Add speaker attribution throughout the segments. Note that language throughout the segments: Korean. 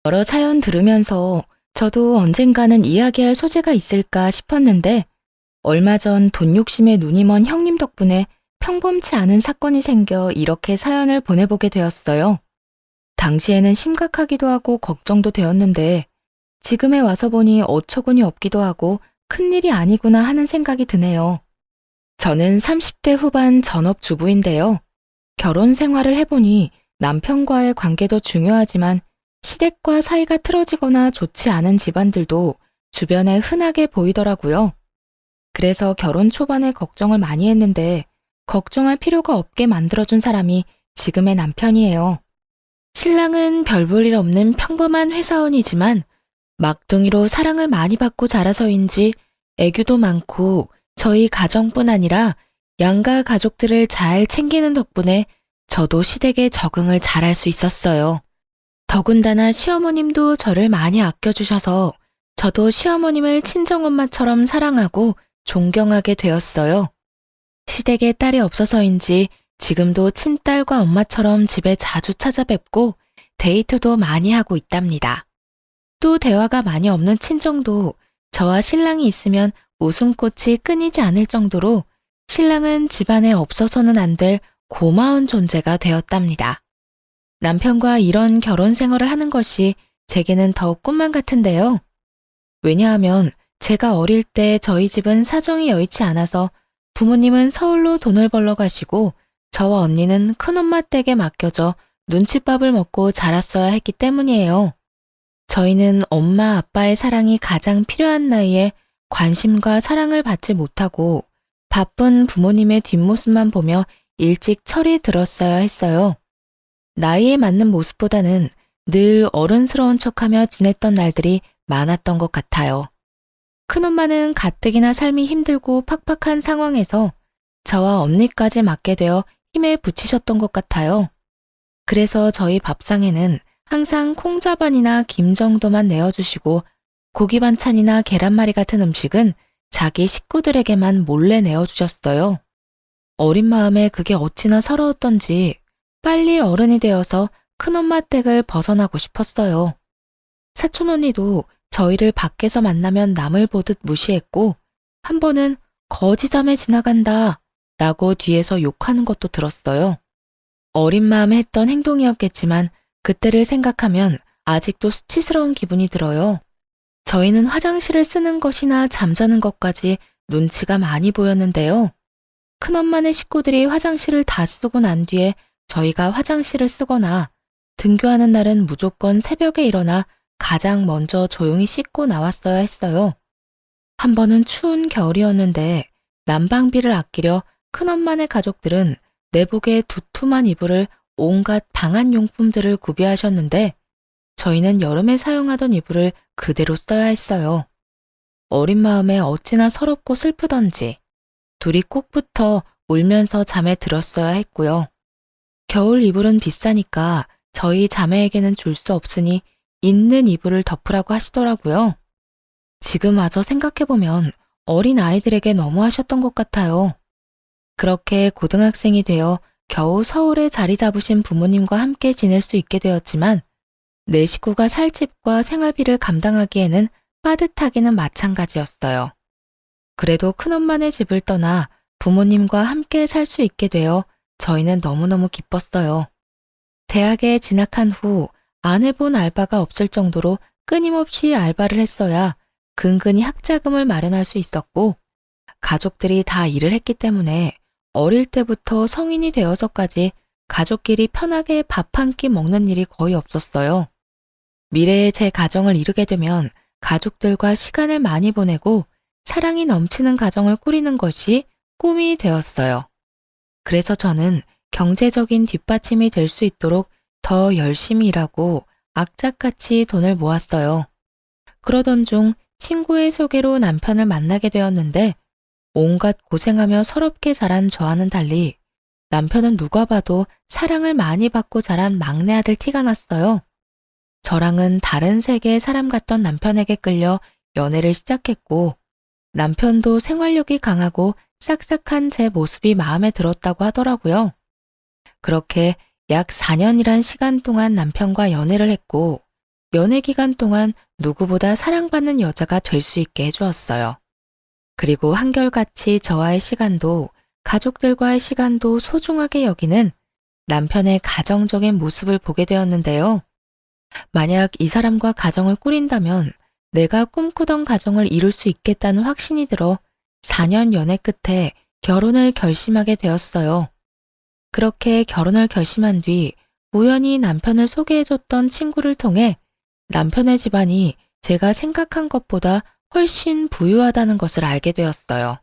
Speaker 1: 여러 사연 들으면서 저도 언젠가는 이야기할 소재가 있을까 싶었는데 얼마 전 돈 욕심에 눈이 먼 형님 덕분에 평범치 않은 사건이 생겨 이렇게 사연을 보내보게 되었어요. 당시에는 심각하기도 하고 걱정도 되었는데 지금에 와서 보니 어처구니 없기도 하고 큰일이 아니구나 하는 생각이 드네요. 저는 30대 후반 전업주부인데요. 결혼 생활을 해보니 남편과의 관계도 중요하지만 시댁과 사이가 틀어지거나 좋지 않은 집안들도 주변에 흔하게 보이더라고요. 그래서 결혼 초반에 걱정을 많이 했는데 걱정할 필요가 없게 만들어준 사람이 지금의 남편이에요. 신랑은 별 볼 일 없는 평범한 회사원이지만 막둥이로 사랑을 많이 받고 자라서인지 애교도 많고 저희 가정뿐 아니라 양가 가족들을 잘 챙기는 덕분에 저도 시댁에 적응을 잘할 수 있었어요. 더군다나 시어머님도 저를 많이 아껴주셔서 저도 시어머님을 친정엄마처럼 사랑하고 존경하게 되었어요. 시댁에 딸이 없어서인지 지금도 친딸과 엄마처럼 집에 자주 찾아뵙고 데이트도 많이 하고 있답니다. 또 대화가 많이 없는 친정도 저와 신랑이 있으면 웃음꽃이 끊이지 않을 정도로 신랑은 집안에 없어서는 안 될 고마운 존재가 되었답니다. 남편과 이런 결혼 생활을 하는 것이 제게는 더욱 꿈만 같은데요. 왜냐하면 제가 어릴 때 저희 집은 사정이 여의치 않아서 부모님은 서울로 돈을 벌러 가시고 저와 언니는 큰엄마 댁에 맡겨져 눈칫밥을 먹고 자랐어야 했기 때문이에요. 저희는 엄마 아빠의 사랑이 가장 필요한 나이에 관심과 사랑을 받지 못하고 바쁜 부모님의 뒷모습만 보며 일찍 철이 들었어야 했어요. 나이에 맞는 모습보다는 늘 어른스러운 척하며 지냈던 날들이 많았던 것 같아요. 큰엄마는 가뜩이나 삶이 힘들고 팍팍한 상황에서 저와 언니까지 맡게 되어 힘에 부치셨던 것 같아요. 그래서 저희 밥상에는 항상 콩자반이나 김 정도만 내어주시고 고기 반찬이나 계란말이 같은 음식은 자기 식구들에게만 몰래 내어주셨어요. 어린 마음에 그게 어찌나 서러웠던지 빨리 어른이 되어서 큰엄마 댁을 벗어나고 싶었어요. 사촌 언니도 저희를 밖에서 만나면 남을 보듯 무시했고 한 번은 거지자매 지나간다 라고 뒤에서 욕하는 것도 들었어요. 어린 마음에 했던 행동이었겠지만 그때를 생각하면 아직도 수치스러운 기분이 들어요. 저희는 화장실을 쓰는 것이나 잠자는 것까지 눈치가 많이 보였는데요. 큰엄마네 식구들이 화장실을 다 쓰고 난 뒤에 저희가 화장실을 쓰거나 등교하는 날은 무조건 새벽에 일어나 가장 먼저 조용히 씻고 나왔어야 했어요. 한 번은 추운 겨울이었는데 난방비를 아끼려 큰엄마네 가족들은 내복에 두툼한 이불을 온갖 방한용품들을 구비하셨는데 저희는 여름에 사용하던 이불을 그대로 써야 했어요. 어린 마음에 어찌나 서럽고 슬프던지 둘이 꼭 붙어 울면서 잠에 들었어야 했고요. 겨울 이불은 비싸니까 저희 자매에게는 줄 수 없으니 있는 이불을 덮으라고 하시더라고요. 지금 와서 생각해보면 어린 아이들에게 너무하셨던 것 같아요. 그렇게 고등학생이 되어 겨우 서울에 자리 잡으신 부모님과 함께 지낼 수 있게 되었지만 내 식구가 살 집과 생활비를 감당하기에는 빠듯하기는 마찬가지였어요. 그래도 큰엄마네 집을 떠나 부모님과 함께 살 수 있게 되어 저희는 너무너무 기뻤어요. 대학에 진학한 후 안 해본 알바가 없을 정도로 끊임없이 알바를 했어야 근근히 학자금을 마련할 수 있었고 가족들이 다 일을 했기 때문에 어릴 때부터 성인이 되어서까지 가족끼리 편하게 밥 한 끼 먹는 일이 거의 없었어요. 미래에 제 가정을 이루게 되면 가족들과 시간을 많이 보내고 사랑이 넘치는 가정을 꾸리는 것이 꿈이 되었어요. 그래서 저는 경제적인 뒷받침이 될 수 있도록 더 열심히 일하고 악착같이 돈을 모았어요. 그러던 중 친구의 소개로 남편을 만나게 되었는데 온갖 고생하며 서럽게 자란 저와는 달리 남편은 누가 봐도 사랑을 많이 받고 자란 막내 아들 티가 났어요. 저랑은 다른 세계의 사람 같던 남편에게 끌려 연애를 시작했고 남편도 생활력이 강하고 싹싹한 제 모습이 마음에 들었다고 하더라고요. 그렇게 약 4년이란 시간 동안 남편과 연애를 했고 연애 기간 동안 누구보다 사랑받는 여자가 될 수 있게 해주었어요. 그리고 한결같이 저와의 시간도 가족들과의 시간도 소중하게 여기는 남편의 가정적인 모습을 보게 되었는데요. 만약 이 사람과 가정을 꾸린다면 내가 꿈꾸던 가정을 이룰 수 있겠다는 확신이 들어 4년 연애 끝에 결혼을 결심하게 되었어요. 그렇게 결혼을 결심한 뒤 우연히 남편을 소개해줬던 친구를 통해 남편의 집안이 제가 생각한 것보다 훨씬 부유하다는 것을 알게 되었어요.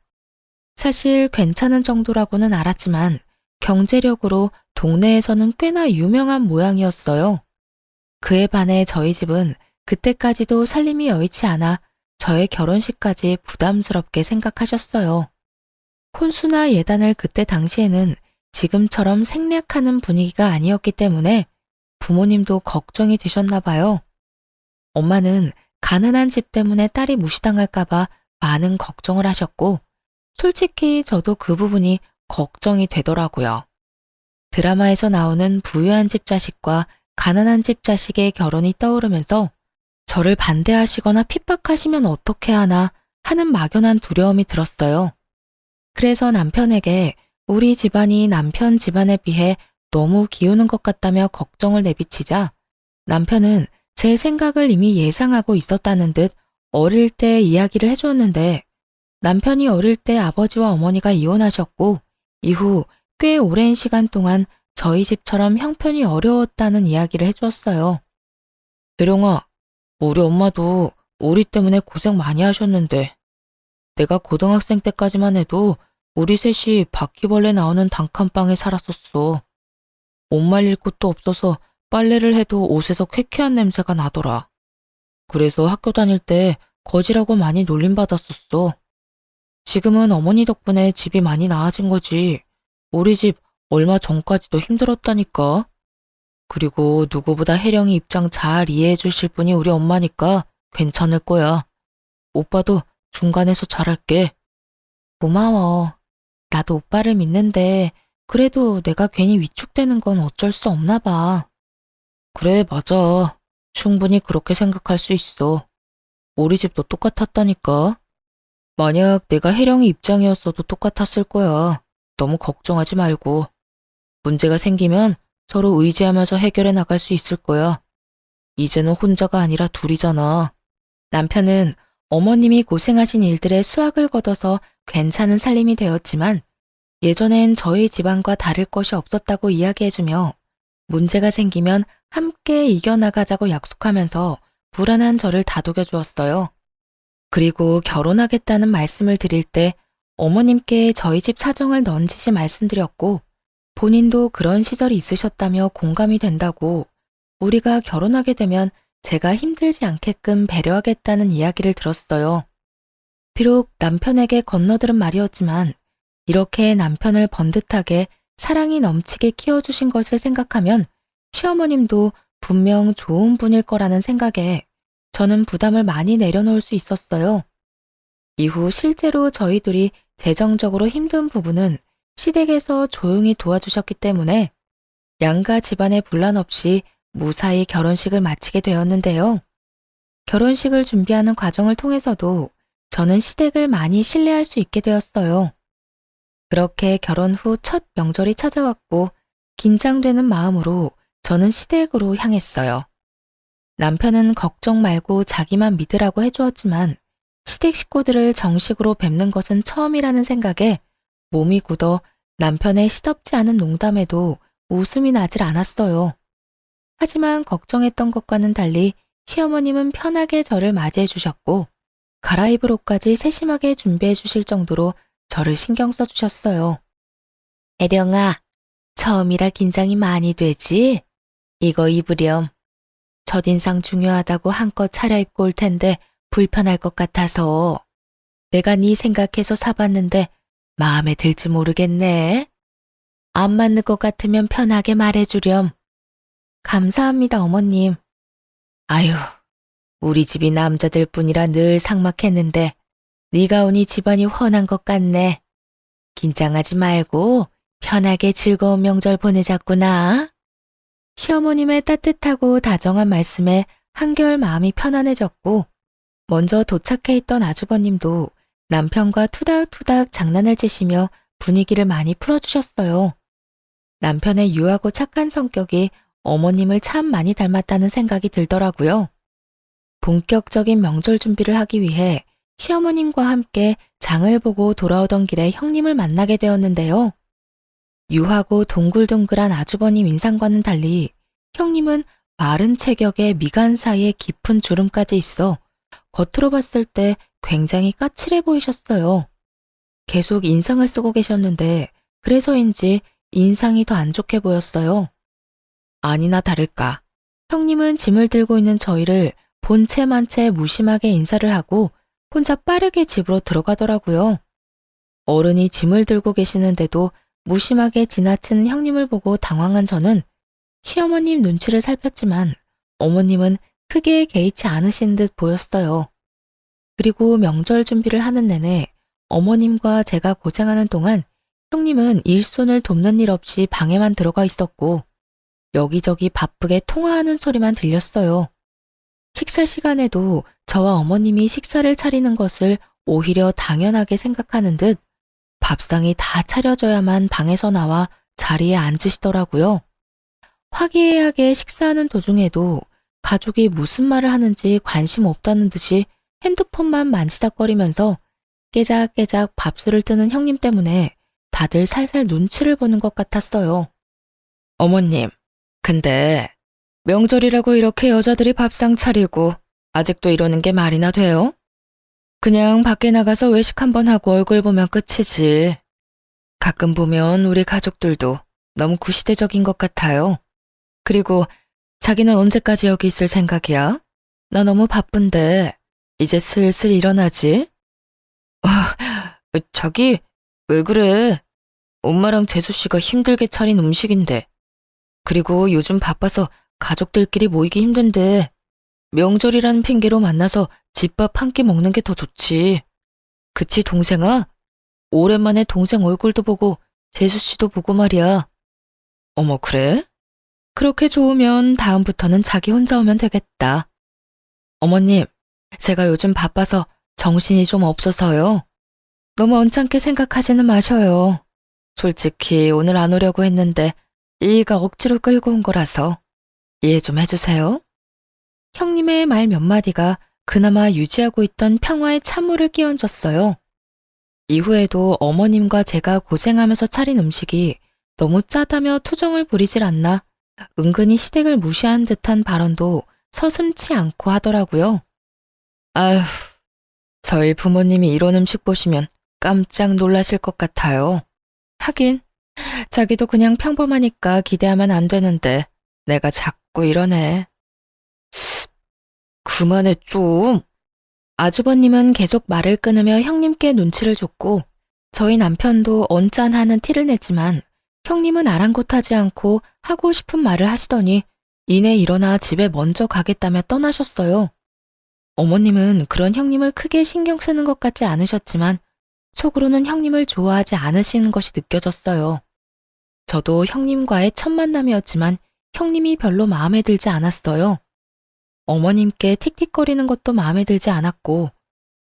Speaker 1: 사실 괜찮은 정도라고는 알았지만 경제력으로 동네에서는 꽤나 유명한 모양이었어요. 그에 반해 저희 집은 그때까지도 살림이 여의치 않아 저의 결혼식까지 부담스럽게 생각하셨어요. 혼수나 예단을 그때 당시에는 지금처럼 생략하는 분위기가 아니었기 때문에 부모님도 걱정이 되셨나 봐요. 엄마는 가난한 집 때문에 딸이 무시당할까봐 많은 걱정을 하셨고, 솔직히 저도 그 부분이 걱정이 되더라고요. 드라마에서 나오는 부유한 집 자식과 가난한 집 자식의 결혼이 떠오르면서 저를 반대하시거나 핍박하시면 어떻게 하나 하는 막연한 두려움이 들었어요. 그래서 남편에게 우리 집안이 남편 집안에 비해 너무 기우는 것 같다며 걱정을 내비치자 남편은 제 생각을 이미 예상하고 있었다는 듯 어릴 때 이야기를 해주었는데 남편이 어릴 때 아버지와 어머니가 이혼하셨고 이후 꽤 오랜 시간 동안 저희 집처럼 형편이 어려웠다는 이야기를 해주었어요. 대령아, 우리 엄마도 우리 때문에 고생 많이 하셨는데 내가 고등학생 때까지만 해도 우리 셋이 바퀴벌레 나오는 단칸방에 살았었어. 옷 말릴 곳도 없어서 빨래를 해도 옷에서 쾌쾌한 냄새가 나더라. 그래서 학교 다닐 때 거지라고 많이 놀림받았었어. 지금은 어머니 덕분에 집이 많이 나아진 거지. 우리 집 얼마 전까지도 힘들었다니까. 그리고 누구보다 혜령이 입장 잘 이해해 주실 분이 우리 엄마니까 괜찮을 거야. 오빠도 중간에서 잘할게. 고마워. 나도 오빠를 믿는데 그래도 내가 괜히 위축되는 건 어쩔 수 없나 봐. 그래, 맞아. 충분히 그렇게 생각할 수 있어. 우리 집도 똑같았다니까. 만약 내가 혜령이 입장이었어도 똑같았을 거야. 너무 걱정하지 말고. 문제가 생기면 서로 의지하면서 해결해 나갈 수 있을 거야. 이제는 혼자가 아니라 둘이잖아. 남편은 어머님이 고생하신 일들에 수확을 거둬서 괜찮은 살림이 되었지만 예전엔 저희 집안과 다를 것이 없었다고 이야기해주며 문제가 생기면 함께 이겨나가자고 약속하면서 불안한 저를 다독여 주었어요. 그리고 결혼하겠다는 말씀을 드릴 때 어머님께 저희 집 사정을 넌지시 말씀드렸고 본인도 그런 시절이 있으셨다며 공감이 된다고 우리가 결혼하게 되면 제가 힘들지 않게끔 배려하겠다는 이야기를 들었어요. 비록 남편에게 건너들은 말이었지만 이렇게 남편을 번듯하게 사랑이 넘치게 키워주신 것을 생각하면 시어머님도 분명 좋은 분일 거라는 생각에 저는 부담을 많이 내려놓을 수 있었어요. 이후 실제로 저희 둘이 재정적으로 힘든 부분은 시댁에서 조용히 도와주셨기 때문에 양가 집안의 분란 없이 무사히 결혼식을 마치게 되었는데요. 결혼식을 준비하는 과정을 통해서도 저는 시댁을 많이 신뢰할 수 있게 되었어요. 그렇게 결혼 후 첫 명절이 찾아왔고 긴장되는 마음으로 저는 시댁으로 향했어요. 남편은 걱정 말고 자기만 믿으라고 해주었지만 시댁 식구들을 정식으로 뵙는 것은 처음이라는 생각에 몸이 굳어 남편의 시덥지 않은 농담에도 웃음이 나질 않았어요. 하지만 걱정했던 것과는 달리 시어머님은 편하게 저를 맞이해 주셨고 갈아입을 옷까지 세심하게 준비해 주실 정도로 저를 신경 써 주셨어요. 애령아, 처음이라 긴장이 많이 되지? 이거 입으렴. 첫인상 중요하다고 한껏 차려입고 올 텐데 불편할 것 같아서 내가 네 생각해서 사봤는데 마음에 들지 모르겠네. 안 맞는 것 같으면 편하게 말해주렴. 감사합니다, 어머님. 아유, 우리 집이 남자들 뿐이라 늘 삭막했는데 네가 오니 집안이 훤한 것 같네. 긴장하지 말고 편하게 즐거운 명절 보내자꾸나. 시어머님의 따뜻하고 다정한 말씀에 한결 마음이 편안해졌고 먼저 도착해 있던 아주버님도 남편과 투닥투닥 장난을 치시며 분위기를 많이 풀어주셨어요. 남편의 유하고 착한 성격이 어머님을 참 많이 닮았다는 생각이 들더라고요. 본격적인 명절 준비를 하기 위해 시어머님과 함께 장을 보고 돌아오던 길에 형님을 만나게 되었는데요. 유하고 동글동글한 아주버님 인상과는 달리 형님은 마른 체격에 미간 사이에 깊은 주름까지 있어 겉으로 봤을 때 굉장히 까칠해 보이셨어요. 계속 인상을 쓰고 계셨는데 그래서인지 인상이 더 안 좋게 보였어요. 아니나 다를까. 형님은 짐을 들고 있는 저희를 본체만 채 무심하게 인사를 하고 혼자 빠르게 집으로 들어가더라고요. 어른이 짐을 들고 계시는데도 무심하게 지나치는 형님을 보고 당황한 저는 시어머님 눈치를 살폈지만 어머님은 크게 개의치 않으신 듯 보였어요. 그리고 명절 준비를 하는 내내 어머님과 제가 고생하는 동안 형님은 일손을 돕는 일 없이 방에만 들어가 있었고 여기저기 바쁘게 통화하는 소리만 들렸어요. 식사 시간에도 저와 어머님이 식사를 차리는 것을 오히려 당연하게 생각하는 듯 밥상이 다 차려져야만 방에서 나와 자리에 앉으시더라고요. 화기애애하게 식사하는 도중에도 가족이 무슨 말을 하는지 관심 없다는 듯이 핸드폰만 만지작거리면서 깨작깨작 밥술을 뜨는 형님 때문에 다들 살살 눈치를 보는 것 같았어요. 어머님, 근데 명절이라고 이렇게 여자들이 밥상 차리고 아직도 이러는 게 말이나 돼요? 그냥 밖에 나가서 외식 한번 하고 얼굴 보면 끝이지. 가끔 보면 우리 가족들도 너무 구시대적인 것 같아요. 그리고 자기는 언제까지 여기 있을 생각이야? 나 너무 바쁜데 이제 슬슬 일어나지? 자기 왜 그래? 엄마랑 재수 씨가 힘들게 차린 음식인데. 그리고 요즘 바빠서 가족들끼리 모이기 힘든데 명절이라는 핑계로 만나서 집밥 한 끼 먹는 게 더 좋지. 그치 동생아? 오랜만에 동생 얼굴도 보고 재수 씨도 보고 말이야. 어머 그래? 그렇게 좋으면 다음부터는 자기 혼자 오면 되겠다. 어머님, 제가 요즘 바빠서 정신이 좀 없어서요. 너무 언짢게 생각하지는 마셔요. 솔직히 오늘 안 오려고 했는데 일가 억지로 끌고 온 거라서 이해 좀 해주세요. 형님의 말 몇 마디가 그나마 유지하고 있던 평화의 찬물을 끼얹었어요. 이후에도 어머님과 제가 고생하면서 차린 음식이 너무 짜다며 투정을 부리질 않나 은근히 시댁을 무시한 듯한 발언도 서슴지 않고 하더라고요. 아휴, 저희 부모님이 이런 음식 보시면 깜짝 놀라실 것 같아요. 하긴 자기도 그냥 평범하니까 기대하면 안 되는데 내가 자꾸 이러네. 그만해 좀. 아주버님은 계속 말을 끊으며 형님께 눈치를 줬고 저희 남편도 언짢아하는 티를 냈지만 형님은 아랑곳하지 않고 하고 싶은 말을 하시더니 이내 일어나 집에 먼저 가겠다며 떠나셨어요. 어머님은 그런 형님을 크게 신경 쓰는 것 같지 않으셨지만 속으로는 형님을 좋아하지 않으시는 것이 느껴졌어요. 저도 형님과의 첫 만남이었지만 형님이 별로 마음에 들지 않았어요. 어머님께 틱틱거리는 것도 마음에 들지 않았고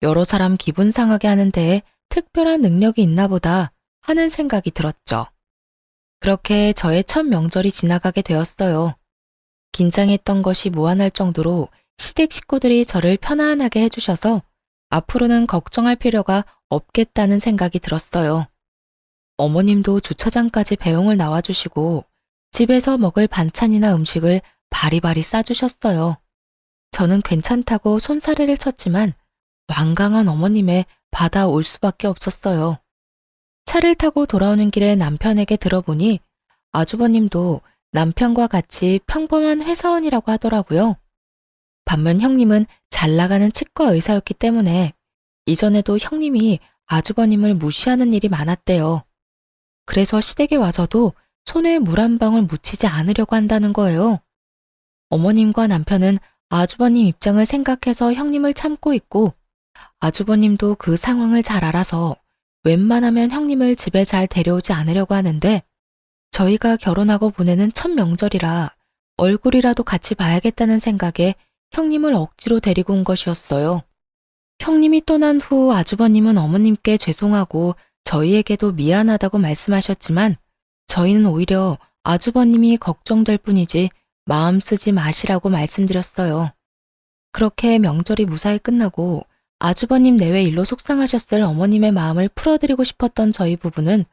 Speaker 1: 여러 사람 기분 상하게 하는 데에 특별한 능력이 있나 보다 하는 생각이 들었죠. 그렇게 저의 첫 명절이 지나가게 되었어요. 긴장했던 것이 무한할 정도로 시댁 식구들이 저를 편안하게 해주셔서 앞으로는 걱정할 필요가 없겠다는 생각이 들었어요. 어머님도 주차장까지 배웅을 나와주시고 집에서 먹을 반찬이나 음식을 바리바리 싸주셨어요. 저는 괜찮다고 손사래를 쳤지만 완강한 어머님에 받아올 수밖에 없었어요. 차를 타고 돌아오는 길에 남편에게 들어보니 아주버님도 남편과 같이 평범한 회사원이라고 하더라고요. 반면 형님은 잘 나가는 치과 의사였기 때문에 이전에도 형님이 아주버님을 무시하는 일이 많았대요. 그래서 시댁에 와서도 손에 물 한 방울 묻히지 않으려고 한다는 거예요. 어머님과 남편은 아주버님 입장을 생각해서 형님을 참고 있고 아주버님도 그 상황을 잘 알아서 웬만하면 형님을 집에 잘 데려오지 않으려고 하는데 저희가 결혼하고 보내는 첫 명절이라 얼굴이라도 같이 봐야겠다는 생각에 형님을 억지로 데리고 온 것이었어요. 형님이 떠난 후 아주버님은 어머님께 죄송하고 저희에게도 미안하다고 말씀하셨지만 저희는 오히려 아주버님이 걱정될 뿐이지 마음 쓰지 마시라고 말씀드렸어요. 그렇게 명절이 무사히 끝나고 아주버님 내외 일로 속상하셨을 어머님의 마음을 풀어드리고 싶었던 저희 부부는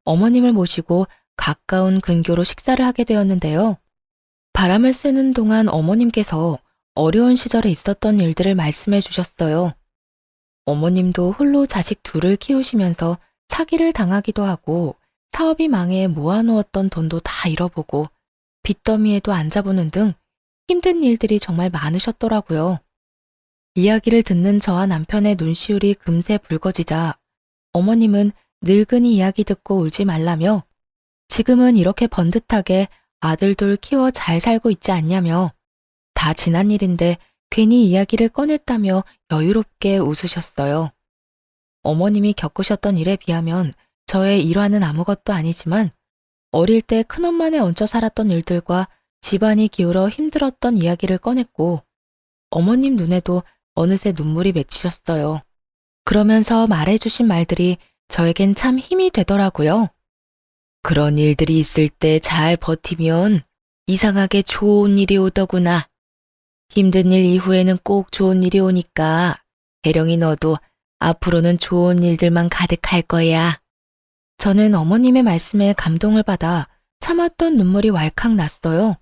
Speaker 1: 어머님을 모시고 가까운 근교로 식사를 하게 되었는데요. 바람을 쐬는 동안 어머님께서 어려운 시절에 있었던 일들을 말씀해 주셨어요. 어머님도 홀로 자식 둘을 키우시면서 사기를 당하기도 하고 사업이 망해 모아놓았던 돈도 다 잃어보고 빚더미에도 앉아보는 등 힘든 일들이 정말 많으셨더라고요. 이야기를 듣는 저와 남편의 눈시울이 금세 붉어지자 어머님은 늙은이 이야기 듣고 울지 말라며 지금은 이렇게 번듯하게 아들 둘 키워 잘 살고 있지 않냐며 다 지난 일인데 괜히 이야기를 꺼냈다며 여유롭게 웃으셨어요. 어머님이 겪으셨던 일에 비하면 저의 일화는 아무것도 아니지만 어릴 때 큰엄마네 얹혀 살았던 일들과 집안이 기울어 힘들었던 이야기를 꺼냈고 어머님 눈에도 어느새 눈물이 맺히셨어요. 그러면서 말해주신 말들이 저에겐 참 힘이 되더라고요. 그런 일들이 있을 때 잘 버티면 이상하게 좋은 일이 오더구나. 힘든 일 이후에는 꼭 좋은 일이 오니까 대령이 너도 앞으로는 좋은 일들만 가득할 거야. 저는 어머님의 말씀에 감동을 받아 참았던 눈물이 왈칵 났어요.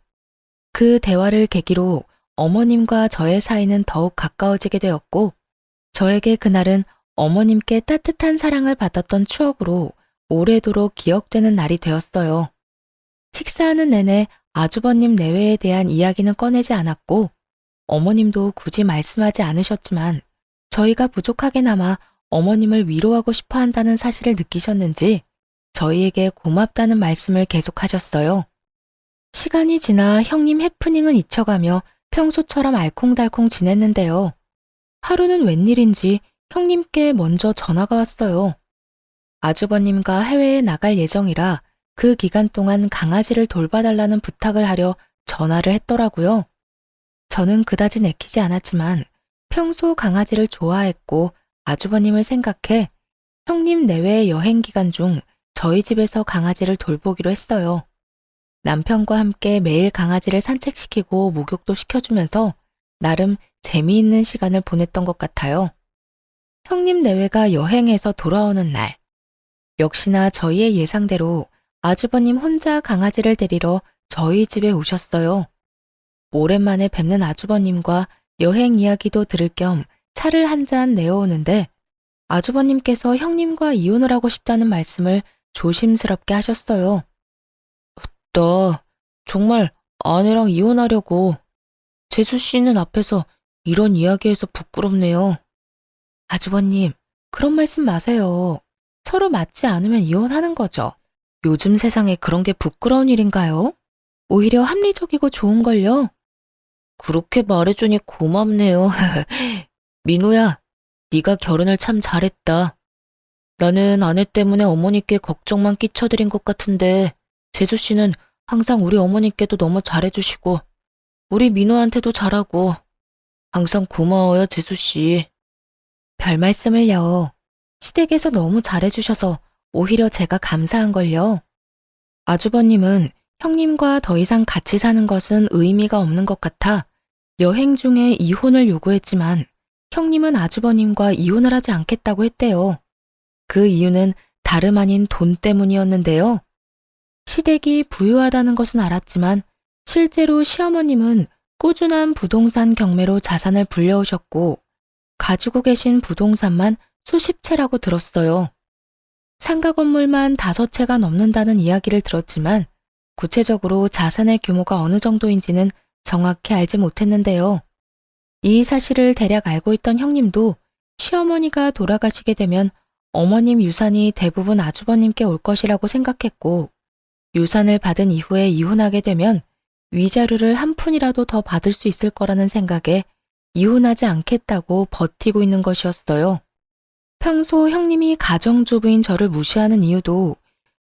Speaker 1: 그 대화를 계기로 어머님과 저의 사이는 더욱 가까워지게 되었고 저에게 그날은 어머님께 따뜻한 사랑을 받았던 추억으로 오래도록 기억되는 날이 되었어요. 식사하는 내내 아주버님 내외에 대한 이야기는 꺼내지 않았고 어머님도 굳이 말씀하지 않으셨지만 저희가 부족하게나마 어머님을 위로하고 싶어 한다는 사실을 느끼셨는지 저희에게 고맙다는 말씀을 계속하셨어요. 시간이 지나 형님 해프닝은 잊혀가며 평소처럼 알콩달콩 지냈는데요. 하루는 웬일인지 형님께 먼저 전화가 왔어요. 아주버님과 해외에 나갈 예정이라 그 기간 동안 강아지를 돌봐달라는 부탁을 하려 전화를 했더라고요. 저는 그다지 내키지 않았지만 평소 강아지를 좋아했고 아주버님을 생각해 형님 내외 여행 기간 중 저희 집에서 강아지를 돌보기로 했어요. 남편과 함께 매일 강아지를 산책시키고 목욕도 시켜주면서 나름 재미있는 시간을 보냈던 것 같아요. 형님 내외가 여행해서 돌아오는 날, 역시나 저희의 예상대로 아주버님 혼자 강아지를 데리러 저희 집에 오셨어요. 오랜만에 뵙는 아주버님과 여행 이야기도 들을 겸 차를 한 잔 내어오는데 아주버님께서 형님과 이혼을 하고 싶다는 말씀을 조심스럽게 하셨어요. 나 정말 아내랑 이혼하려고. 재수 씨는 앞에서 이런 이야기해서 부끄럽네요. 아주버님, 그런 말씀 마세요. 서로 맞지 않으면 이혼하는 거죠. 요즘 세상에 그런 게 부끄러운 일인가요? 오히려 합리적이고 좋은걸요. 그렇게 말해주니 고맙네요. 민호야, 네가 결혼을 참 잘했다. 나는 아내 때문에 어머니께 걱정만 끼쳐드린 것 같은데 재수 씨는 항상 우리 어머니께도 너무 잘해주시고 우리 민호한테도 잘하고 항상 고마워요, 재수 씨. 별 말씀을요. 시댁에서 너무 잘해주셔서 오히려 제가 감사한걸요. 아주버님은 형님과 더 이상 같이 사는 것은 의미가 없는 것 같아 여행 중에 이혼을 요구했지만 형님은 아주버님과 이혼을 하지 않겠다고 했대요. 그 이유는 다름 아닌 돈 때문이었는데요. 시댁이 부유하다는 것은 알았지만 실제로 시어머님은 꾸준한 부동산 경매로 자산을 불려오셨고 가지고 계신 부동산만 수십 채라고 들었어요. 상가 건물만 5채가 넘는다는 이야기를 들었지만 구체적으로 자산의 규모가 어느 정도인지는 정확히 알지 못했는데요. 이 사실을 대략 알고 있던 형님도 시어머니가 돌아가시게 되면 어머님 유산이 대부분 아주버님께 올 것이라고 생각했고 유산을 받은 이후에 이혼하게 되면 위자료를 한 푼이라도 더 받을 수 있을 거라는 생각에 이혼하지 않겠다고 버티고 있는 것이었어요. 평소 형님이 가정주부인 저를 무시하는 이유도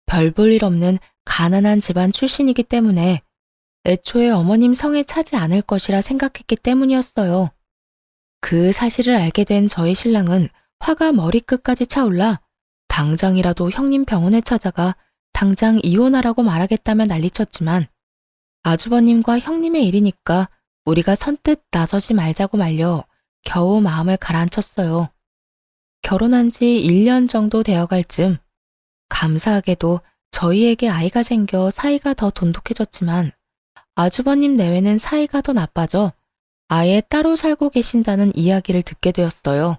Speaker 1: 별 볼 일 없는 가난한 집안 출신이기 때문에 애초에 어머님 성에 차지 않을 것이라 생각했기 때문이었어요. 그 사실을 알게 된 저희 신랑은 화가 머리끝까지 차올라 당장이라도 형님 병원에 찾아가 당장 이혼하라고 말하겠다며 난리쳤지만 아주버님과 형님의 일이니까 우리가 선뜻 나서지 말자고 말려 겨우 마음을 가라앉혔어요. 결혼한 지 1년 정도 되어갈 즈음 감사하게도 저희에게 아이가 생겨 사이가 더 돈독해졌지만 아주버님 내외는 사이가 더 나빠져 아예 따로 살고 계신다는 이야기를 듣게 되었어요.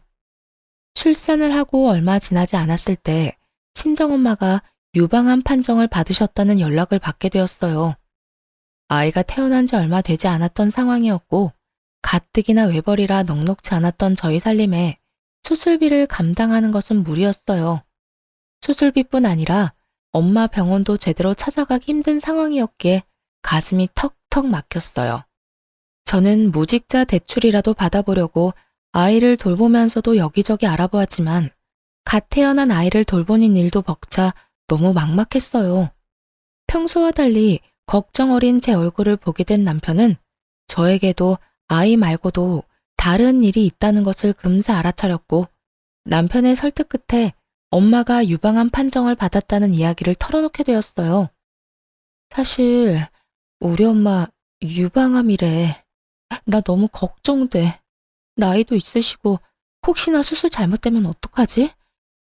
Speaker 1: 출산을 하고 얼마 지나지 않았을 때 친정엄마가 유방암 판정을 받으셨다는 연락을 받게 되었어요. 아이가 태어난 지 얼마 되지 않았던 상황이었고 가뜩이나 외벌이라 넉넉지 않았던 저희 살림에 수술비를 감당하는 것은 무리였어요. 수술비뿐 아니라 엄마 병원도 제대로 찾아가기 힘든 상황이었기에 가슴이 턱턱 막혔어요. 저는 무직자 대출이라도 받아보려고 아이를 돌보면서도 여기저기 알아보았지만 갓 태어난 아이를 돌보는 일도 벅차 너무 막막했어요. 평소와 달리 걱정 어린 제 얼굴을 보게 된 남편은 저에게도 아이 말고도 다른 일이 있다는 것을 금세 알아차렸고 남편의 설득 끝에 엄마가 유방암 판정을 받았다는 이야기를 털어놓게 되었어요. 사실 우리 엄마 유방암이래. 나 너무 걱정돼. 나이도 있으시고 혹시나 수술 잘못되면 어떡하지?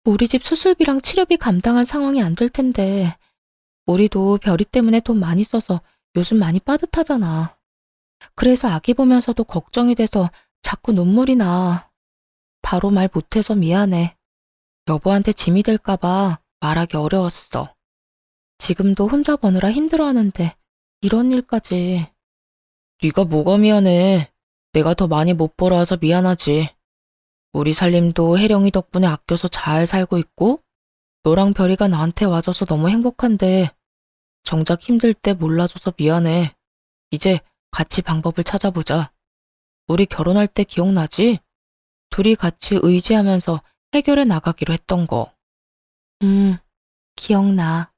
Speaker 1: 우리 집 수술비랑 치료비 감당할 상황이 안 될 텐데 우리도 별이 때문에 돈 많이 써서 요즘 많이 빠듯하잖아. 그래서 아기 보면서도 걱정이 돼서 자꾸 눈물이 나. 바로 말 못해서 미안해. 여보한테 짐이 될까봐 말하기 어려웠어. 지금도 혼자 버느라 힘들어하는데 이런 일까지. 네가 뭐가 미안해. 내가 더 많이 못 벌어와서 미안하지. 우리 살림도 혜령이 덕분에 아껴서 잘 살고 있고 너랑 별이가 나한테 와줘서 너무 행복한데 정작 힘들 때 몰라줘서 미안해. 이제 같이 방법을 찾아보자. 우리 결혼할 때 기억나지? 둘이 같이 의지하면서 해결해 나가기로 했던 거. 기억나.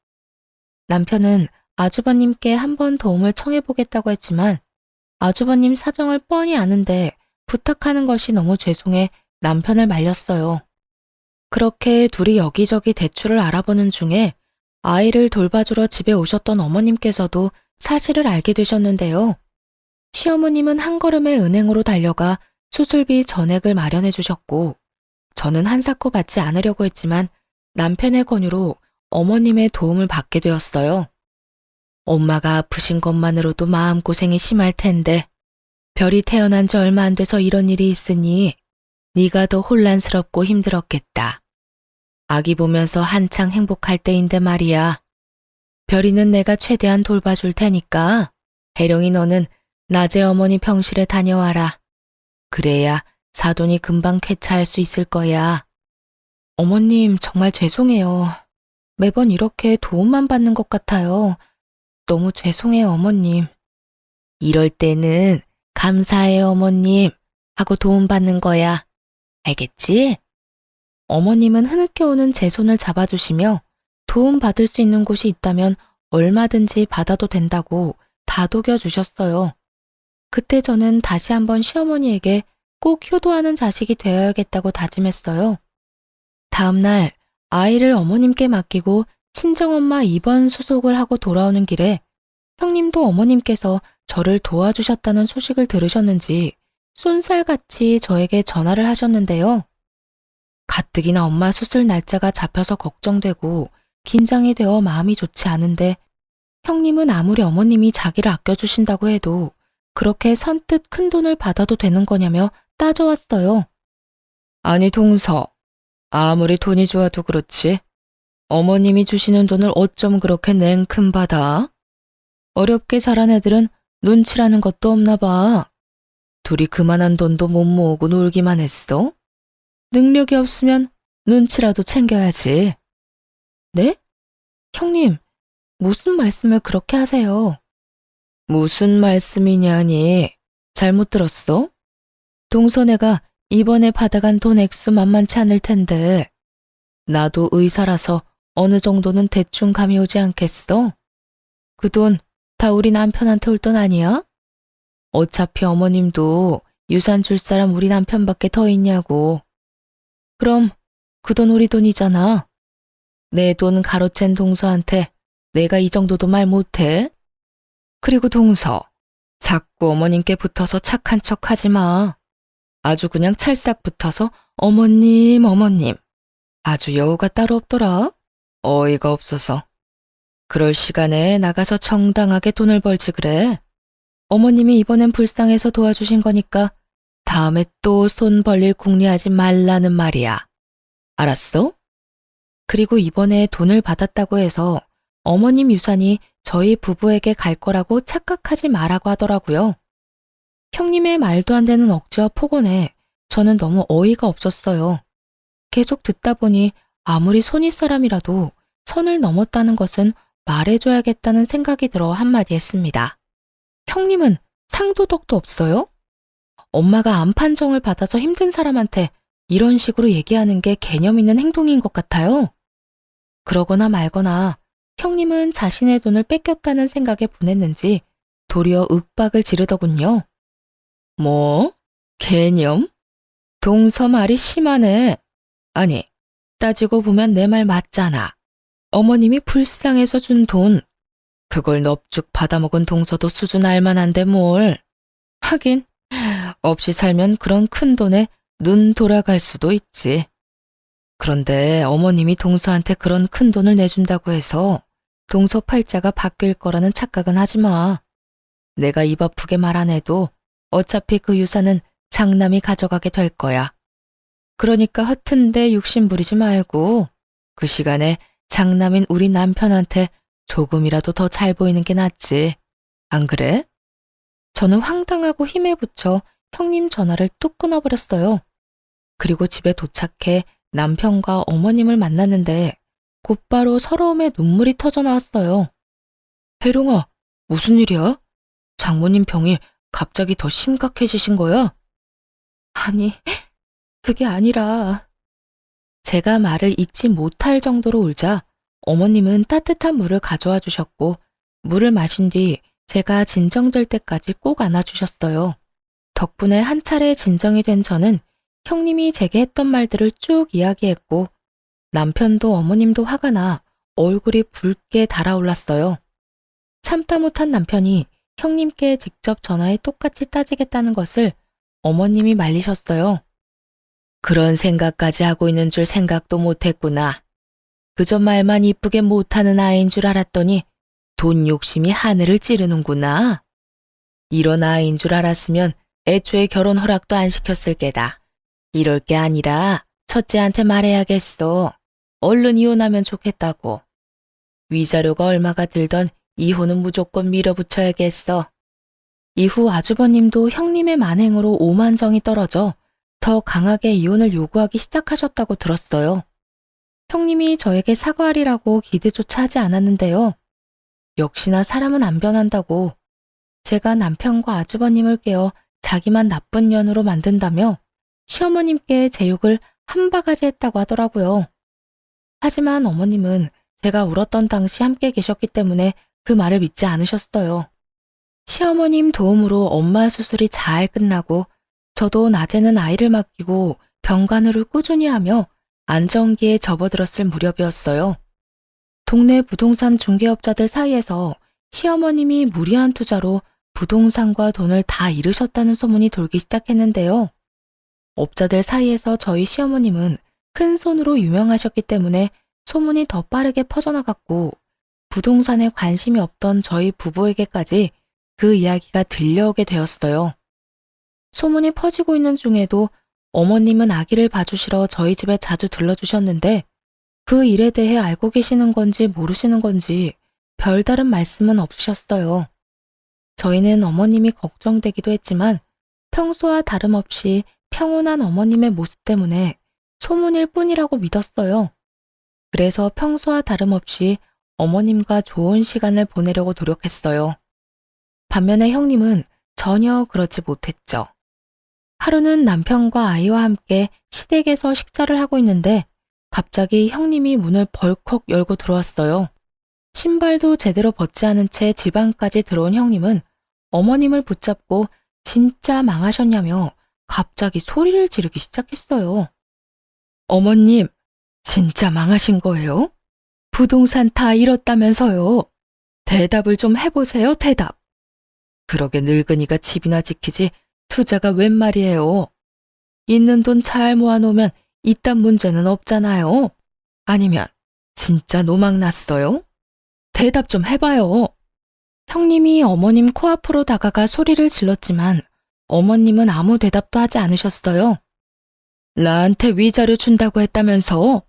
Speaker 1: 남편은 아주버님께 한번 도움을 청해보겠다고 했지만 아주버님 사정을 뻔히 아는데 부탁하는 것이 너무 죄송해 남편을 말렸어요. 그렇게 둘이 여기저기 대출을 알아보는 중에 아이를 돌봐주러 집에 오셨던 어머님께서도 사실을 알게 되셨는데요. 시어머님은 한 걸음에 은행으로 달려가 수술비 전액을 마련해 주셨고 저는 한사코 받지 않으려고 했지만 남편의 권유로 어머님의 도움을 받게 되었어요. 엄마가 아프신 것만으로도 마음고생이 심할 텐데 별이 태어난 지 얼마 안 돼서 이런 일이 있으니 네가 더 혼란스럽고 힘들었겠다. 아기 보면서 한창 행복할 때인데 말이야. 별이는 내가 최대한 돌봐줄 테니까 혜령이 너는 낮에 어머니 병실에 다녀와라. 그래야 사돈이 금방 쾌차할 수 있을 거야. 어머님 정말 죄송해요. 매번 이렇게 도움만 받는 것 같아요. 너무 죄송해요, 어머님. 이럴 때는 감사해요, 어머님 하고 도움받는 거야. 알겠지? 어머님은 흐느껴 오는 제 손을 잡아주시며 도움받을 수 있는 곳이 있다면 얼마든지 받아도 된다고 다독여 주셨어요. 그때 저는 다시 한번 시어머니에게 꼭 효도하는 자식이 되어야겠다고 다짐했어요. 다음 날 아이를 어머님께 맡기고 친정엄마 입원 수속을 하고 돌아오는 길에 형님도 어머님께서 저를 도와주셨다는 소식을 들으셨는지 쏜살같이 저에게 전화를 하셨는데요. 가뜩이나 엄마 수술 날짜가 잡혀서 걱정되고 긴장이 되어 마음이 좋지 않은데 형님은 아무리 어머님이 자기를 아껴주신다고 해도 그렇게 선뜻 큰 돈을 받아도 되는 거냐며 따져왔어요. 아니 동서, 아무리 돈이 좋아도 그렇지 어머님이 주시는 돈을 어쩜 그렇게 냉큼 받아? 어렵게 자란 애들은 눈치라는 것도 없나 봐. 둘이 그만한 돈도 못 모으고 놀기만 했어? 능력이 없으면 눈치라도 챙겨야지. 네? 형님, 무슨 말씀을 그렇게 하세요? 무슨 말씀이냐니? 잘못 들었어? 동서네가 이번에 받아간 돈 액수 만만치 않을 텐데 나도 의사라서 어느 정도는 대충 감이 오지 않겠어? 그 돈 다 우리 남편한테 올 돈 아니야? 어차피 어머님도 유산 줄 사람 우리 남편밖에 더 있냐고. 그럼 그 돈 우리 돈이잖아. 내 돈 가로챈 동서한테 내가 이 정도도 말 못해? 그리고 동서, 자꾸 어머님께 붙어서 착한 척 하지 마. 아주 그냥 찰싹 붙어서 어머님, 어머님. 아주 여우가 따로 없더라. 어이가 없어서. 그럴 시간에 나가서 정당하게 돈을 벌지 그래. 어머님이 이번엔 불쌍해서 도와주신 거니까 다음에 또 손 벌릴 궁리하지 말라는 말이야. 알았어? 그리고 이번에 돈을 받았다고 해서 어머님 유산이 저희 부부에게 갈 거라고 착각하지 말라고 하더라고요. 형님의 말도 안 되는 억지와 폭언에 저는 너무 어이가 없었어요. 계속 듣다 보니 아무리 손윗 사람이라도 선을 넘었다는 것은 말해줘야겠다는 생각이 들어 한마디 했습니다. 형님은 상도덕도 없어요? 엄마가 암 판정을 받아서 힘든 사람한테 이런 식으로 얘기하는 게 개념 있는 행동인 것 같아요. 그러거나 말거나 형님은 자신의 돈을 뺏겼다는 생각에 분했는지 도리어 윽박을 지르더군요. 뭐? 개념? 동서 말이 심하네. 아니, 따지고 보면 내 말 맞잖아. 어머님이 불쌍해서 준 돈. 그걸 넙죽 받아먹은 동서도 수준 알만한데 뭘. 하긴, 없이 살면 그런 큰 돈에 눈 돌아갈 수도 있지. 그런데 어머님이 동서한테 그런 큰 돈을 내준다고 해서 동서 팔자가 바뀔 거라는 착각은 하지 마. 내가 입 아프게 말 안 해도 어차피 그 유산은 장남이 가져가게 될 거야. 그러니까 허튼데 욕심 부리지 말고 그 시간에 장남인 우리 남편한테 조금이라도 더 잘 보이는 게 낫지. 안 그래? 저는 황당하고 힘에 부쳐 형님 전화를 뚝 끊어버렸어요. 그리고 집에 도착해 남편과 어머님을 만났는데 곧바로 서러움에 눈물이 터져 나왔어요. 혜룡아, 무슨 일이야? 장모님 병이 갑자기 더 심각해지신 거야? 아니, 그게 아니라 제가 말을 잇지 못할 정도로 울자 어머님은 따뜻한 물을 가져와 주셨고 물을 마신 뒤 제가 진정될 때까지 꼭 안아주셨어요. 덕분에 한 차례 진정이 된 저는 형님이 제게 했던 말들을 쭉 이야기했고 남편도 어머님도 화가 나 얼굴이 붉게 달아올랐어요. 참다 못한 남편이 형님께 직접 전화해 똑같이 따지겠다는 것을 어머님이 말리셨어요. 그런 생각까지 하고 있는 줄 생각도 못했구나. 그저 말만 이쁘게 못하는 아이인 줄 알았더니 돈 욕심이 하늘을 찌르는구나. 이런 아이인 줄 알았으면 애초에 결혼 허락도 안 시켰을 게다. 이럴 게 아니라 첫째한테 말해야겠어. 얼른 이혼하면 좋겠다고. 위자료가 얼마가 들던 이혼은 무조건 밀어붙여야겠어. 이후 아주버님도 형님의 만행으로 오만정이 떨어져 더 강하게 이혼을 요구하기 시작하셨다고 들었어요. 형님이 저에게 사과하리라고 기대조차 하지 않았는데요. 역시나 사람은 안 변한다고 제가 남편과 아주버님을 깨워 자기만 나쁜 년으로 만든다며 시어머님께 제 욕을 한 바가지 했다고 하더라고요. 하지만 어머님은 제가 울었던 당시 함께 계셨기 때문에 그 말을 믿지 않으셨어요. 시어머님 도움으로 엄마 수술이 잘 끝나고 저도 낮에는 아이를 맡기고 병간호를 꾸준히 하며 안정기에 접어들었을 무렵이었어요. 동네 부동산 중개업자들 사이에서 시어머님이 무리한 투자로 부동산과 돈을 다 잃으셨다는 소문이 돌기 시작했는데요. 업자들 사이에서 저희 시어머님은 큰 손으로 유명하셨기 때문에 소문이 더 빠르게 퍼져나갔고 부동산에 관심이 없던 저희 부부에게까지 그 이야기가 들려오게 되었어요. 소문이 퍼지고 있는 중에도 어머님은 아기를 봐주시러 저희 집에 자주 들러주셨는데 그 일에 대해 알고 계시는 건지 모르시는 건지 별다른 말씀은 없으셨어요. 저희는 어머님이 걱정되기도 했지만 평소와 다름없이 평온한 어머님의 모습 때문에 소문일 뿐이라고 믿었어요. 그래서 평소와 다름없이 어머님과 좋은 시간을 보내려고 노력했어요. 반면에 형님은 전혀 그렇지 못했죠. 하루는 남편과 아이와 함께 시댁에서 식사를 하고 있는데 갑자기 형님이 문을 벌컥 열고 들어왔어요. 신발도 제대로 벗지 않은 채 집 안까지 들어온 형님은 어머님을 붙잡고 진짜 망하셨냐며 갑자기 소리를 지르기 시작했어요. 어머님, 진짜 망하신 거예요? 부동산 다 잃었다면서요. 대답을 좀 해보세요, 대답. 그러게 늙은이가 집이나 지키지 투자가 웬 말이에요. 있는 돈 잘 모아놓으면 이딴 문제는 없잖아요. 아니면 진짜 노망 났어요? 대답 좀 해봐요. 형님이 어머님 코앞으로 다가가 소리를 질렀지만 어머님은 아무 대답도 하지 않으셨어요. 나한테 위자료 준다고 했다면서?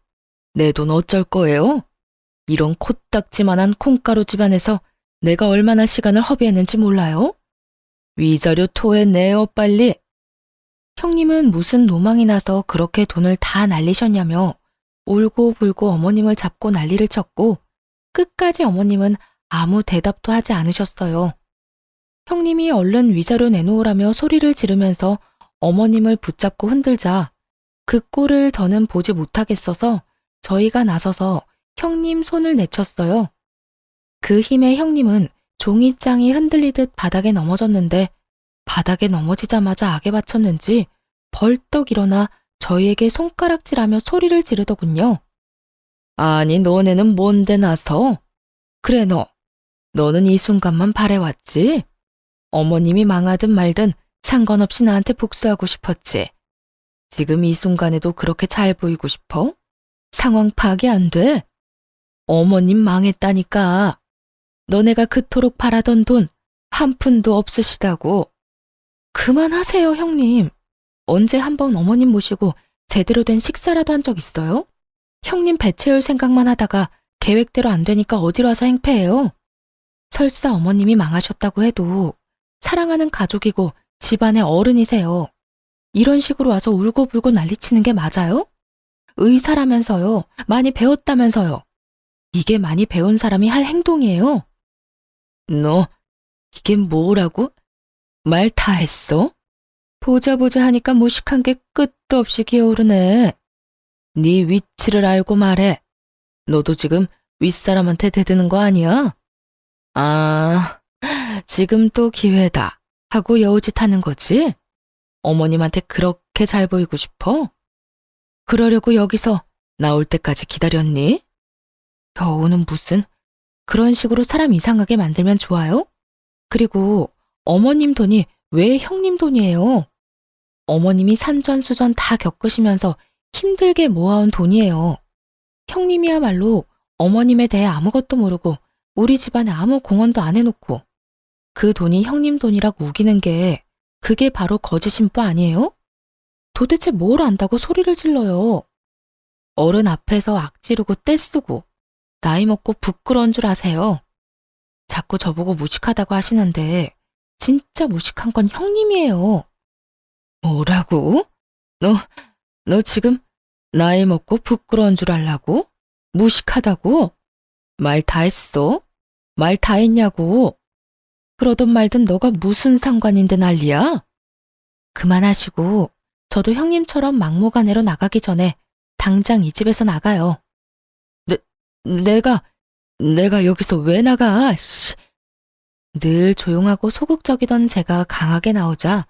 Speaker 1: 내 돈 어쩔 거예요? 이런 코딱지만한 콩가루 집안에서 내가 얼마나 시간을 허비했는지 몰라요? 위자료 토해내요, 빨리. 형님은 무슨 노망이 나서 그렇게 돈을 다 날리셨냐며 울고불고 어머님을 잡고 난리를 쳤고 끝까지 어머님은 아무 대답도 하지 않으셨어요. 형님이 얼른 위자료 내놓으라며 소리를 지르면서 어머님을 붙잡고 흔들자 그 꼴을 더는 보지 못하겠어서 저희가 나서서 형님 손을 내쳤어요. 그 힘에 형님은 종이장이 흔들리듯 바닥에 넘어졌는데 바닥에 넘어지자마자 악에 받쳤는지 벌떡 일어나 저희에게 손가락질하며 소리를 지르더군요. 아니 너네는 뭔데 나서? 그래 너는 이 순간만 바래왔지? 어머님이 망하든 말든 상관없이 나한테 복수하고 싶었지. 지금 이 순간에도 그렇게 잘 보이고 싶어? 상황 파악이 안 돼? 어머님 망했다니까. 너네가 그토록 바라던 돈 한 푼도 없으시다고. 그만하세요, 형님. 언제 한번 어머님 모시고 제대로 된 식사라도 한 적 있어요? 형님 배 채울 생각만 하다가 계획대로 안 되니까 어디로 와서 행패해요? 설사 어머님이 망하셨다고 해도 사랑하는 가족이고 집안의 어른이세요. 이런 식으로 와서 울고불고 난리치는 게 맞아요? 의사라면서요. 많이 배웠다면서요. 이게 많이 배운 사람이 할 행동이에요. 너 이게 뭐라고? 말 다 했어? 보자 하니까 무식한 게 끝도 없이 기어오르네. 네 위치를 알고 말해. 너도 지금 윗사람한테 대드는 거 아니야? 아, 지금 또 기회다 하고 여우짓 하는 거지? 어머님한테 그렇게 잘 보이고 싶어? 그러려고 여기서 나올 때까지 기다렸니? 여우는 무슨 그런 식으로 사람 이상하게 만들면 좋아요? 그리고 어머님 돈이 왜 형님 돈이에요? 어머님이 산전수전 다 겪으시면서 힘들게 모아온 돈이에요. 형님이야말로 어머님에 대해 아무것도 모르고 우리 집안에 아무 공헌도 안 해놓고 그 돈이 형님 돈이라고 우기는 게 그게 바로 거짓인 바 아니에요? 도대체 뭘 안다고 소리를 질러요? 어른 앞에서 악지르고 떼쓰고 나이 먹고 부끄러운 줄 아세요? 자꾸 저보고 무식하다고 하시는데 진짜 무식한 건 형님이에요. 뭐라고? 너 지금 나이 먹고 부끄러운 줄 알라고? 무식하다고? 말 다 했어? 말 다 했냐고? 그러든 말든 너가 무슨 상관인데 난리야? 그만하시고 저도 형님처럼 막무가내로 나가기 전에 당장 이 집에서 나가요. 내가 여기서 왜 나가? 씨. 늘 조용하고 소극적이던 제가 강하게 나오자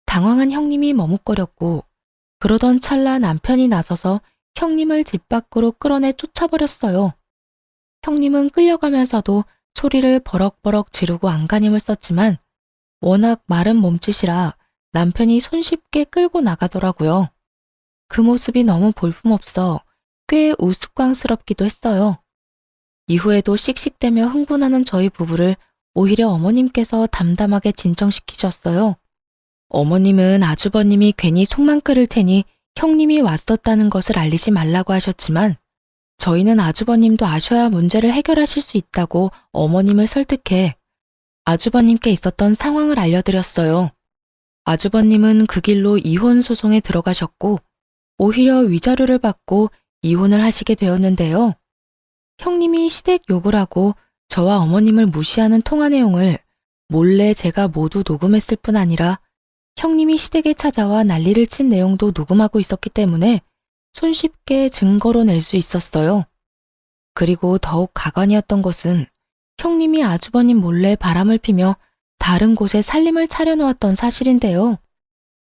Speaker 1: 당황한 형님이 머뭇거렸고 그러던 찰나 남편이 나서서 형님을 집 밖으로 끌어내 쫓아버렸어요. 형님은 끌려가면서도 소리를 버럭버럭 지르고 안간힘을 썼지만 워낙 마른 몸짓이라 남편이 손쉽게 끌고 나가더라고요. 그 모습이 너무 볼품없어 꽤 우스꽝스럽기도 했어요. 이후에도 씩씩대며 흥분하는 저희 부부를 오히려 어머님께서 담담하게 진정시키셨어요. 어머님은 아주버님이 괜히 속만 끓을 테니 형님이 왔었다는 것을 알리지 말라고 하셨지만 저희는 아주버님도 아셔야 문제를 해결하실 수 있다고 어머님을 설득해 아주버님께 있었던 상황을 알려드렸어요. 아주버님은 그 길로 이혼 소송에 들어가셨고 오히려 위자료를 받고 이혼을 하시게 되었는데요. 형님이 시댁 욕을 하고 저와 어머님을 무시하는 통화 내용을 몰래 제가 모두 녹음했을 뿐 아니라 형님이 시댁에 찾아와 난리를 친 내용도 녹음하고 있었기 때문에 손쉽게 증거로 낼 수 있었어요. 그리고 더욱 가관이었던 것은 형님이 아주버님 몰래 바람을 피며 다른 곳에 살림을 차려놓았던 사실인데요.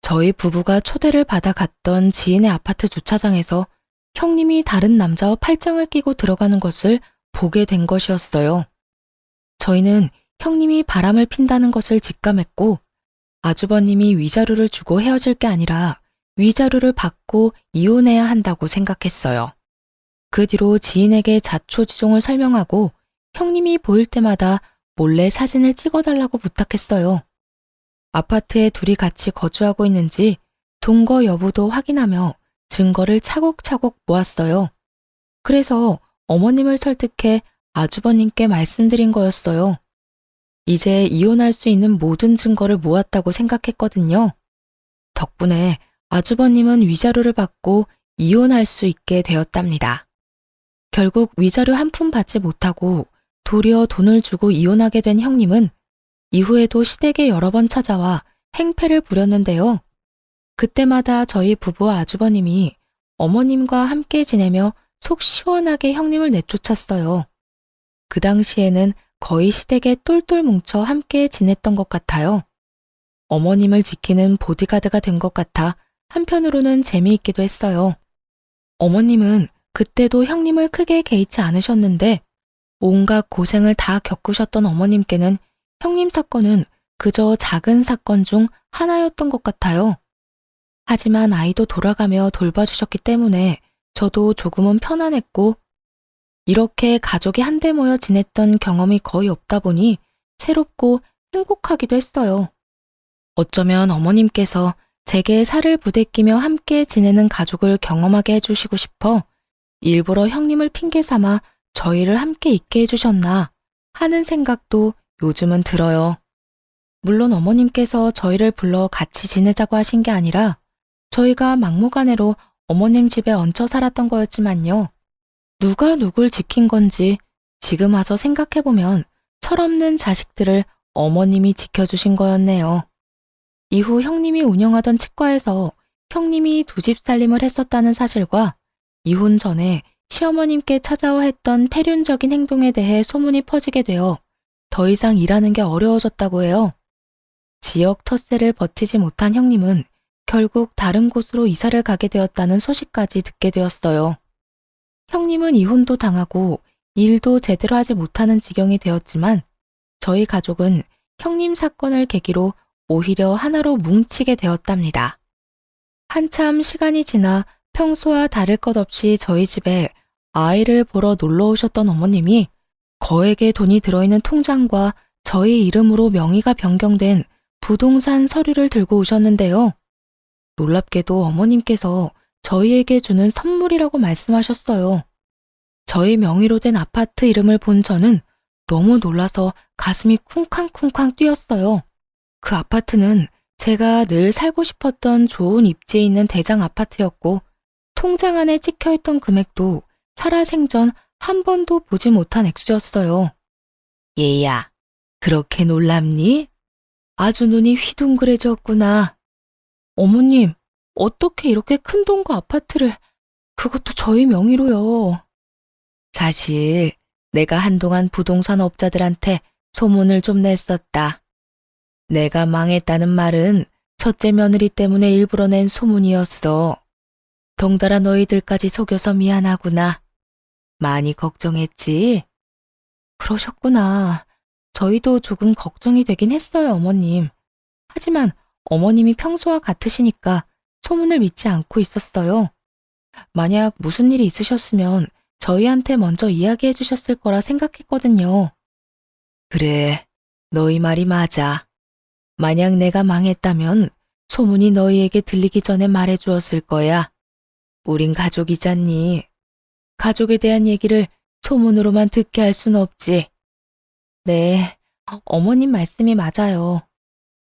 Speaker 1: 저희 부부가 초대를 받아 갔던 지인의 아파트 주차장에서 형님이 다른 남자와 팔짱을 끼고 들어가는 것을 보게 된 것이었어요. 저희는 형님이 바람을 핀다는 것을 직감했고 아주버님이 위자료를 주고 헤어질 게 아니라 위자료를 받고 이혼해야 한다고 생각했어요. 그 뒤로 지인에게 자초지종을 설명하고 형님이 보일 때마다 몰래 사진을 찍어달라고 부탁했어요. 아파트에 둘이 같이 거주하고 있는지 동거 여부도 확인하며 증거를 차곡차곡 모았어요. 그래서 어머님을 설득해 아주버님께 말씀드린 거였어요. 이제 이혼할 수 있는 모든 증거를 모았다고 생각했거든요. 덕분에 아주버님은 위자료를 받고 이혼할 수 있게 되었답니다. 결국 위자료 한 푼 받지 못하고 도리어 돈을 주고 이혼하게 된 형님은 이후에도 시댁에 여러 번 찾아와 행패를 부렸는데요. 그때마다 저희 부부와 아주버님이 어머님과 함께 지내며 속 시원하게 형님을 내쫓았어요. 그 당시에는 거의 시댁에 똘똘 뭉쳐 함께 지냈던 것 같아요. 어머님을 지키는 보디가드가 된 것 같아 한편으로는 재미있기도 했어요. 어머님은 그때도 형님을 크게 개의치 않으셨는데 온갖 고생을 다 겪으셨던 어머님께는 형님 사건은 그저 작은 사건 중 하나였던 것 같아요. 하지만 아이도 돌아가며 돌봐주셨기 때문에 저도 조금은 편안했고 이렇게 가족이 한데 모여 지냈던 경험이 거의 없다 보니 새롭고 행복하기도 했어요. 어쩌면 어머님께서 제게 살을 부대끼며 함께 지내는 가족을 경험하게 해주시고 싶어 일부러 형님을 핑계 삼아 저희를 함께 있게 해주셨나 하는 생각도 요즘은 들어요. 물론 어머님께서 저희를 불러 같이 지내자고 하신 게 아니라 저희가 막무가내로 어머님 집에 얹혀 살았던 거였지만요. 누가 누굴 지킨 건지 지금 와서 생각해보면 철없는 자식들을 어머님이 지켜주신 거였네요. 이후 형님이 운영하던 치과에서 형님이 두 집 살림을 했었다는 사실과 이혼 전에 시어머님께 찾아와 했던 폐륜적인 행동에 대해 소문이 퍼지게 되어 더 이상 일하는 게 어려워졌다고 해요. 지역 텃세를 버티지 못한 형님은 결국 다른 곳으로 이사를 가게 되었다는 소식까지 듣게 되었어요. 형님은 이혼도 당하고 일도 제대로 하지 못하는 지경이 되었지만 저희 가족은 형님 사건을 계기로 오히려 하나로 뭉치게 되었답니다. 한참 시간이 지나 평소와 다를 것 없이 저희 집에 아이를 보러 놀러 오셨던 어머님이 거액의 돈이 들어있는 통장과 저희 이름으로 명의가 변경된 부동산 서류를 들고 오셨는데요. 놀랍게도 어머님께서 저희에게 주는 선물이라고 말씀하셨어요. 저희 명의로 된 아파트 이름을 본 저는 너무 놀라서 가슴이 쿵쾅쿵쾅 뛰었어요. 그 아파트는 제가 늘 살고 싶었던 좋은 입지에 있는 대장 아파트였고 통장 안에 찍혀있던 금액도 살아생전 한 번도 보지 못한 액수였어요. 얘야, 그렇게 놀랍니? 아주 눈이 휘둥그레졌구나. 어머님, 어떻게 이렇게 큰 돈과 아파트를, 그것도 저희 명의로요. 사실 내가 한동안 부동산 업자들한테 소문을 좀 냈었다. 내가 망했다는 말은 첫째 며느리 때문에 일부러 낸 소문이었어. 덩달아 너희들까지 속여서 미안하구나. 많이 걱정했지? 그러셨구나. 저희도 조금 걱정이 되긴 했어요, 어머님. 하지만 어머님이 평소와 같으시니까 소문을 믿지 않고 있었어요. 만약 무슨 일이 있으셨으면 저희한테 먼저 이야기해 주셨을 거라 생각했거든요. 그래, 너희 말이 맞아. 만약 내가 망했다면 소문이 너희에게 들리기 전에 말해 주었을 거야. 우린 가족이잖니. 가족에 대한 얘기를 소문으로만 듣게 할 순 없지. 네, 어머님 말씀이 맞아요.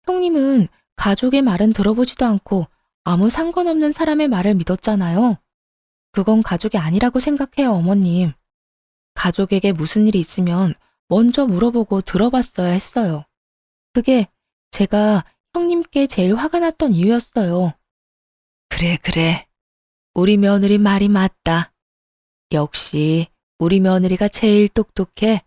Speaker 1: 형님은 가족의 말은 들어보지도 않고 아무 상관없는 사람의 말을 믿었잖아요. 그건 가족이 아니라고 생각해요, 어머님. 가족에게 무슨 일이 있으면 먼저 물어보고 들어봤어야 했어요. 그게 제가 형님께 제일 화가 났던 이유였어요. 그래. 우리 며느리 말이 맞다. 역시 우리 며느리가 제일 똑똑해.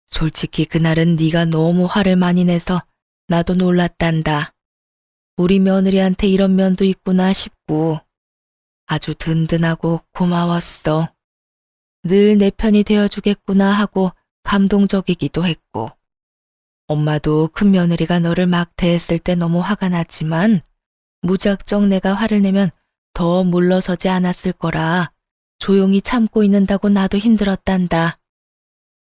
Speaker 1: 솔직히 그날은 네가 너무 화를 많이 내서 나도 놀랐단다. 우리 며느리한테 이런 면도 있구나 싶고 아주 든든하고 고마웠어. 늘 내 편이 되어주겠구나 하고 감동적이기도 했고 엄마도 큰 며느리가 너를 막 대했을 때 너무 화가 났지만 무작정 내가 화를 내면 더 물러서지 않았을 거라 조용히 참고 있는다고 나도 힘들었단다.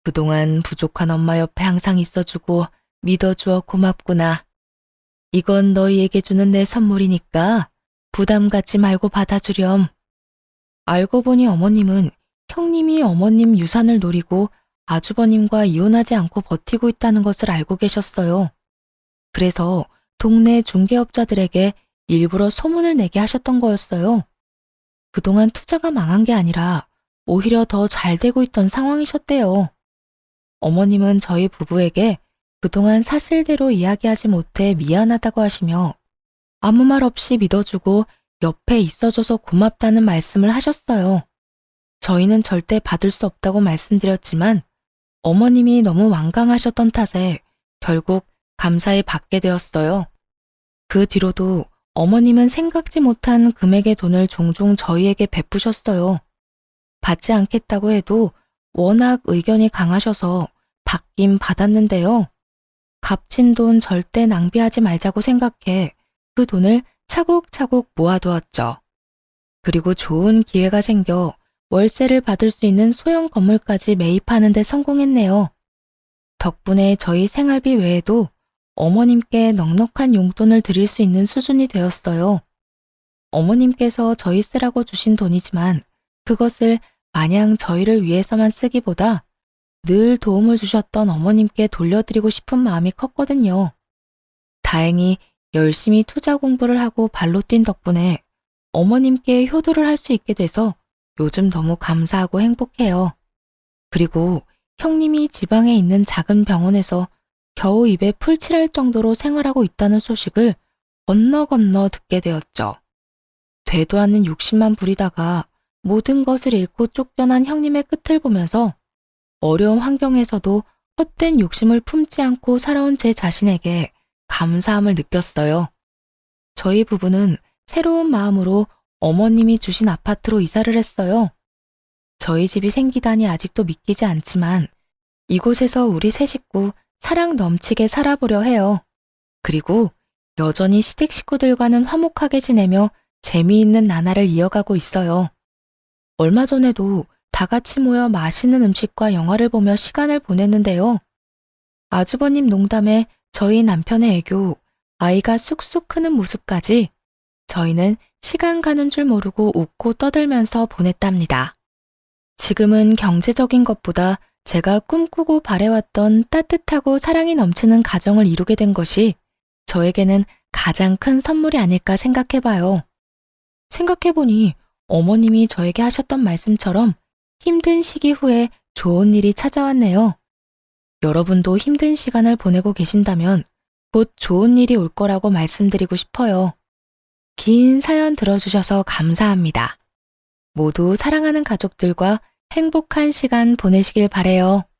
Speaker 1: 그동안 부족한 엄마 옆에 항상 있어주고 믿어주어 고맙구나. 이건 너희에게 주는 내 선물이니까 부담 갖지 말고 받아주렴. 알고 보니 어머님은 형님이 어머님 유산을 노리고 아주버님과 이혼하지 않고 버티고 있다는 것을 알고 계셨어요. 그래서 동네 중개업자들에게 일부러 소문을 내게 하셨던 거였어요. 그동안 투자가 망한 게 아니라 오히려 더 잘 되고 있던 상황이셨대요. 어머님은 저희 부부에게 그동안 사실대로 이야기하지 못해 미안하다고 하시며 아무 말 없이 믿어주고 옆에 있어줘서 고맙다는 말씀을 하셨어요. 저희는 절대 받을 수 없다고 말씀드렸지만 어머님이 너무 완강하셨던 탓에 결국 감사히 받게 되었어요. 그 뒤로도 어머님은 생각지 못한 금액의 돈을 종종 저희에게 베푸셨어요. 받지 않겠다고 해도 워낙 의견이 강하셔서 받긴 받았는데요. 값진 돈 절대 낭비하지 말자고 생각해 그 돈을 차곡차곡 모아두었죠. 그리고 좋은 기회가 생겨 월세를 받을 수 있는 소형 건물까지 매입하는 데 성공했네요. 덕분에 저희 생활비 외에도 어머님께 넉넉한 용돈을 드릴 수 있는 수준이 되었어요. 어머님께서 저희 쓰라고 주신 돈이지만 그것을 마냥 저희를 위해서만 쓰기보다 늘 도움을 주셨던 어머님께 돌려드리고 싶은 마음이 컸거든요. 다행히 열심히 투자 공부를 하고 발로 뛴 덕분에 어머님께 효도를 할 수 있게 돼서 요즘 너무 감사하고 행복해요. 그리고 형님이 지방에 있는 작은 병원에서 겨우 입에 풀 칠할 정도로 생활하고 있다는 소식을 건너 듣게 되었죠. 되도 않는 욕심만 부리다가 모든 것을 잃고 쫓겨난 형님의 끝을 보면서 어려운 환경에서도 헛된 욕심을 품지 않고 살아온 제 자신에게 감사함을 느꼈어요. 저희 부부는 새로운 마음으로 어머님이 주신 아파트로 이사를 했어요. 저희 집이 생기다니 아직도 믿기지 않지만 이곳에서 우리 세 식구 사랑 넘치게 살아보려 해요. 그리고 여전히 시댁 식구들과는 화목하게 지내며 재미있는 나날을 이어가고 있어요. 얼마 전에도 다 같이 모여 맛있는 음식과 영화를 보며 시간을 보냈는데요. 아주버님 농담에 저희 남편의 애교, 아이가 쑥쑥 크는 모습까지 저희는 시간 가는 줄 모르고 웃고 떠들면서 보냈답니다. 지금은 경제적인 것보다 제가 꿈꾸고 바래왔던 따뜻하고 사랑이 넘치는 가정을 이루게 된 것이 저에게는 가장 큰 선물이 아닐까 생각해봐요. 생각해보니 어머님이 저에게 하셨던 말씀처럼 힘든 시기 후에 좋은 일이 찾아왔네요. 여러분도 힘든 시간을 보내고 계신다면 곧 좋은 일이 올 거라고 말씀드리고 싶어요. 긴 사연 들어주셔서 감사합니다. 모두 사랑하는 가족들과 행복한 시간 보내시길 바래요.